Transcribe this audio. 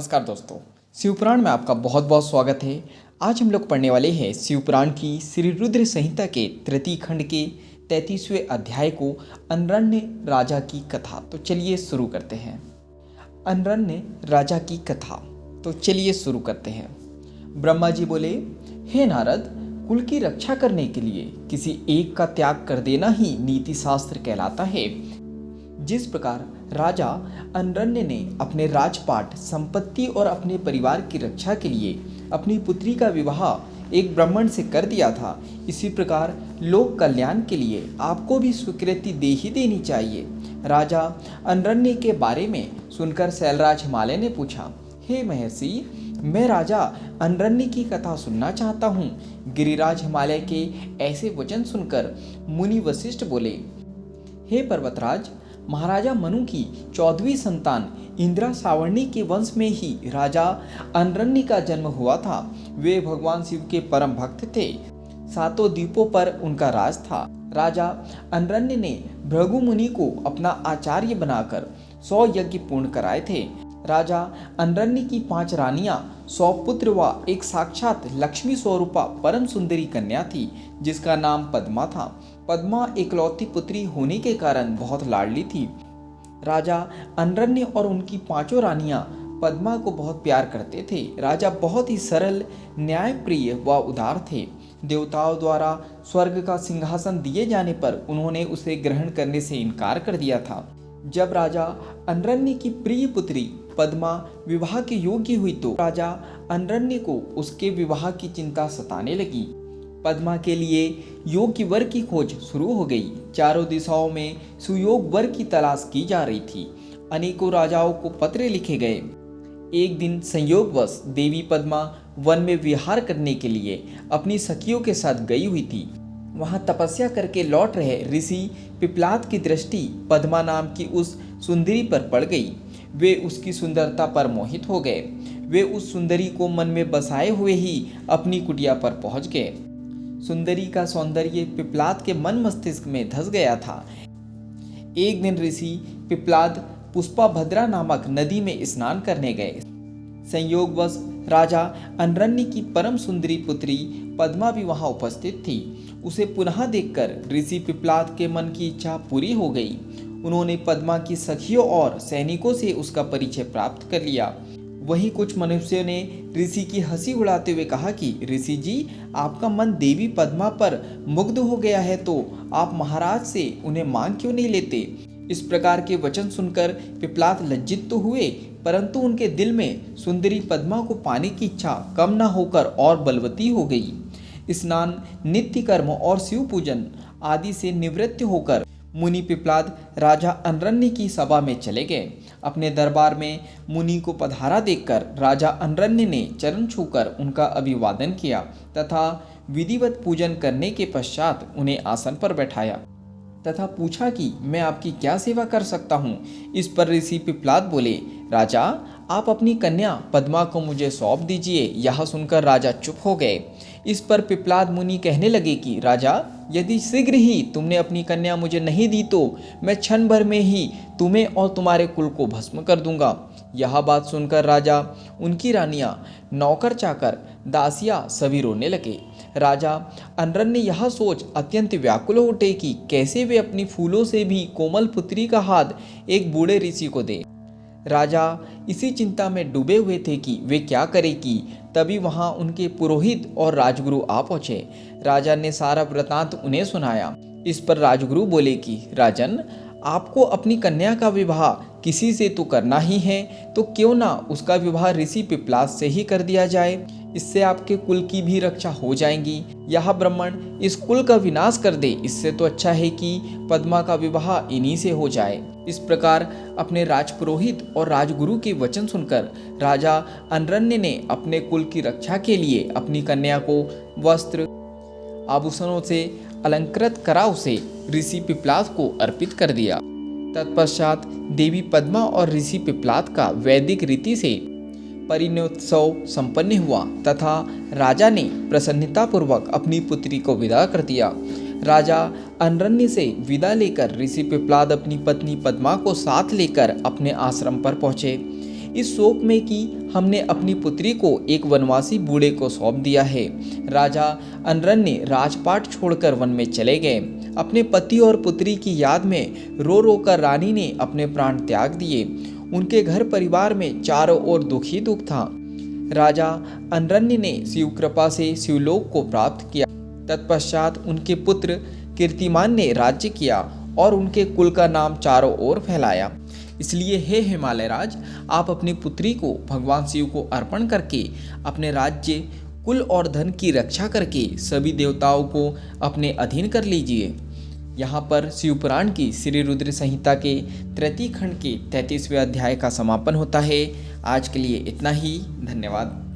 नमस्कार दोस्तों, शिवपुराण में आपका बहुत बहुत स्वागत है। आज हम लोग पढ़ने वाले हैं शिवपुराण की श्री रुद्र संहिता के तृतीय खंड के 33वें अध्याय को, अनरण्य राजा की कथा। तो चलिए शुरू करते हैं। अनरण्य राजा की कथा, तो चलिए शुरू करते हैं। ब्रह्मा जी बोले, हे नारद, कुल की रक्षा करने के लिए किसी एक का त्याग कर देना ही नीति शास्त्र कहलाता है। जिस प्रकार राजा अनरण्य ने अपने राजपाट, संपत्ति और अपने परिवार की रक्षा के लिए अपनी पुत्री का विवाह एक ब्राह्मण से कर दिया था, इसी प्रकार लोक कल्याण के लिए आपको भी स्वीकृति दे ही देनी चाहिए। राजा अनरण्य के बारे में सुनकर शैलराज हिमालय ने पूछा, हे महर्षि, मैं राजा अनरण्य की कथा सुनना चाहता हूँ। गिरिराज हिमालय के ऐसे वचन सुनकर मुनि वशिष्ठ बोले, हे पर्वतराज, महाराजा मनु की 14वीं संतान इंद्रा सावर्णी के वंश में ही राजा अनरण्य का जन्म हुआ था। वे भगवान शिव के परम भक्त थे। 7 द्वीपों पर उनका राज था। राजा अनरण्य ने भृगु मुनि को अपना आचार्य बनाकर 100 यज्ञ पूर्ण कराए थे। राजा अनरण्य की 5 रानियां, 100 पुत्र व एक साक्षात लक्ष्मी स्वरूपा परम सुंदरी कन्या थी, जिसका नाम पद्मा था। पद्मा एकलौती पुत्री होने के कारण बहुत लाडली थी। राजा अनरण्य और उनकी 5 रानियां पद्मा को बहुत प्यार करते थे। राजा बहुत ही सरल, न्यायप्रिय व उदार थे। देवताओं द्वारा स्वर्ग का सिंहासन दिए जाने पर उन्होंने उसे ग्रहण करने से इनकार कर दिया था। जब राजा अनरण्य की प्रिय पुत्री पद्मा विवाह के योग्य हुई तो राजा अनरण्य को उसके विवाह की चिंता सताने लगी। पद्मा के लिए योग्य वर की खोज शुरू हो गई। चारों दिशाओं में सुयोग वर की तलाश की जा रही थी। अनेकों राजाओं को पत्र लिखे गए। एक दिन संयोगवश देवी पद्मा वन में विहार करने के लिए अपनी सखियों के साथ गई हुई थी। वहां तपस्या करके लौट रहे ऋषि पिप्लाद की दृष्टि पद्मा नाम की उस सुंदरी पर पड़ गई। वे उसकी सुंदरता पर मोहित हो गए। वे उस सुंदरी को मन में बसाए हुए ही अपनी कुटिया पर पहुंच गए। सुंदरी का सौंदर्य पिप्लाद के मन मस्तिष्क में धस गया था। एक दिन ऋषि पिप्लाद पुष्पाभद्रा नामक नदी में स्नान करने गए। संयोगवश राजा अनरण्य की परम सुंदरी पुत्री पद्मा भी वहां उपस्थित थी। उसे पुनः देखकर ऋषि पिप्लाद के मन की इच्छा पूरी हो गई। उन्होंने पद्मा की सखियों और सैनिकों से उसका परिचय प्राप्त कर लिया। वहीं कुछ मनुष्यों ने ऋषि की हंसी उड़ाते हुए कहा कि ऋषि जी, आपका मन देवी पद्मा पर मुग्ध हो गया है तो आप महाराज से उन्हें मांग क्यों नहीं लेते। इस प्रकार के वचन सुनकर पिप्लाद लज्जित तो हुए, परंतु उनके दिल में सुंदरी पद्मा को पाने की इच्छा कम न होकर और बलवती हो गई। स्नान, नित्य कर्म और शिव पूजन आदि से निवृत्त होकर मुनि पिप्लाद राजा अनरण्य की सभा में चले गए। अपने दरबार में मुनि को पधारा देखकर राजा अनरण्य ने चरण छूकर उनका अभिवादन किया तथा विधिवत पूजन करने के पश्चात उन्हें आसन पर बैठाया तथा पूछा कि मैं आपकी क्या सेवा कर सकता हूँ। इस पर ऋषि पिप्लाद बोले, राजा, आप अपनी कन्या पद्मा को मुझे सौंप दीजिए। यह सुनकर राजा चुप हो गए। इस पर पिप्लाद मुनि कहने लगे कि राजा, यदि शीघ्र ही तुमने अपनी कन्या मुझे नहीं दी तो मैं क्षण भर में ही तुम्हें और तुम्हारे कुल को भस्म कर दूंगा। यह बात सुनकर राजा, उनकी रानियां, नौकर चाकर, दासियां सभी रोने लगे। राजा अनरण्य यह सोच अत्यंत व्याकुल हो उठे कि कैसे वे अपनी फूलों से भी कोमल पुत्री का हाथ एक बूढ़े ऋषि को दे। राजा इसी चिंता में डूबे हुए थे कि वे क्या करें कि तभी वहां उनके पुरोहित और राजगुरु आ पहुंचे। राजा ने सारा वृतांत उन्हें सुनाया। इस पर राजगुरु बोले कि राजन, आपको अपनी कन्या का विवाह किसी से तो करना ही है, तो क्यों ना उसका विवाह ऋषि पिप्लाद से ही कर दिया जाए। इससे आपके कुल की भी रक्षा हो जाएगी। यह ब्राह्मण इस कुल का विनाश कर दे, इससे तो अच्छा है कि पद्मा का विवाह इन्हीं से हो जाए। इस प्रकार अपने राजपुरोहित और राजगुरु के वचन सुनकर राजा अनरण्य ने अपने कुल की रक्षा के लिए अपनी कन्या को वस्त्र आभूषणों से अलंकृत करा उसे ऋषि पिप्लाद को अर्पित कर दिया। तत्पश्चात देवी पद्मा और ऋषि पिप्लाद का वैदिक रीति से परिणयोत्सव संपन्न हुआ तथा राजा ने प्रसन्नतापूर्वक अपनी पुत्री को विदा कर दिया। राजा अनरण्य से विदा लेकर ऋषि पिप्लाद अपनी पत्नी पद्मा को साथ लेकर अपने आश्रम पर पहुंचे। इस शोक में कि हमने अपनी पुत्री को एक वनवासी बूढ़े को सौंप दिया है। राजा अनरण्य राजपाट छोड़कर वन में चले गए। अपने पति और पुत्री की याद में रो रो कर रानी ने अपने प्राण त्याग दिए। उनके घर परिवार में चारों ओर दुख ही दुख था। राजा अनरण्य ने शिव कृपा से शिवलोक को प्राप्त किया। तत्पश्चात उनके पुत्र कीर्तिमान ने राज्य किया और उनके कुल का नाम चारों ओर फैलाया। इसलिए हे हिमालय राज, आप अपनी पुत्री को भगवान शिव को अर्पण करके अपने राज्य, कुल और धन की रक्षा करके सभी देवताओं को अपने अधीन कर लीजिए। यहाँ पर शिवपुराण की श्री रुद्र संहिता के तृतीय खंड के 33वें अध्याय का समापन होता है। आज के लिए इतना ही। धन्यवाद।